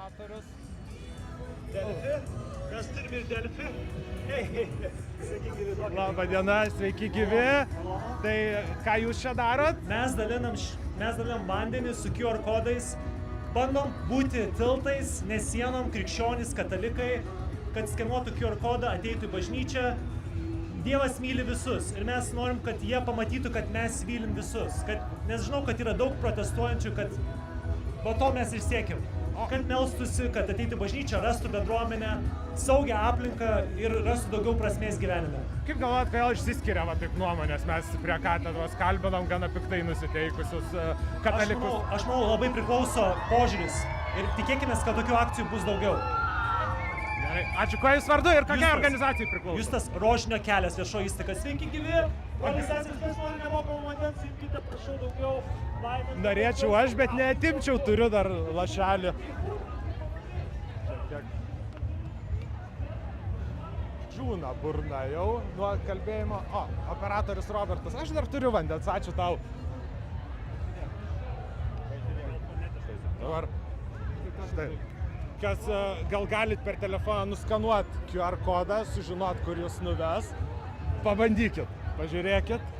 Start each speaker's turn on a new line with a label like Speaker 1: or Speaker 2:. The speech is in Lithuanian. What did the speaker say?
Speaker 1: operatorius.
Speaker 2: Delfi. Mes turim ir Delfi. Sveiki gyvi.
Speaker 1: Labą dieną, sveiki gyvi. Tai ką jūs čia darot?
Speaker 2: Mes dalinam vandenį su QR kodais. Bandom būti tiltais, ne sienom, krikščionys, katalikai, kad skenuotų QR kodą, ateitų į bažnyčią. Dievas myli visus ir mes norim, kad jie pamatytų, kad mes mylim visus. Nes žinau, kad yra daug protestuojančių, kad po to mes ir siekiam. Kad melstųsi, kad ateitų į bažnyčią, rastų bendruomenę, saugią aplinką ir rastų daugiau prasmės gyvenime.
Speaker 1: Kaip galvojat, kodėl išsiskiria taip nuomonės? Mes prie katedros kalbinam gana piktai nusiteikusius katalikus.
Speaker 2: Aš manau, labai priklauso požiūris ir tikėkime, kad tokių akcijų bus daugiau.
Speaker 1: Gerai, ačiū, kuo jūs vardu ir kokia organizacijai priklauso?
Speaker 2: Justas Rožinio kelias, viešoji įstaiga. Sveiki gyvi, organizacijos mes norime nemokamą vandens, imkite, prašau, daugiau laimės.
Speaker 1: Norėčiau aš, bet neatimčiau, turiu dar lašelį. Džiūna burna jau nuo kalbėjimo. O, operatorius Robertas, aš dar turiu vandens, ačiū tau. Dabar, štai, kas gal galit per telefoną nuskanuoti QR kodą, sužinot, kur jūs nuves. Pabandykit, pažiūrėkit.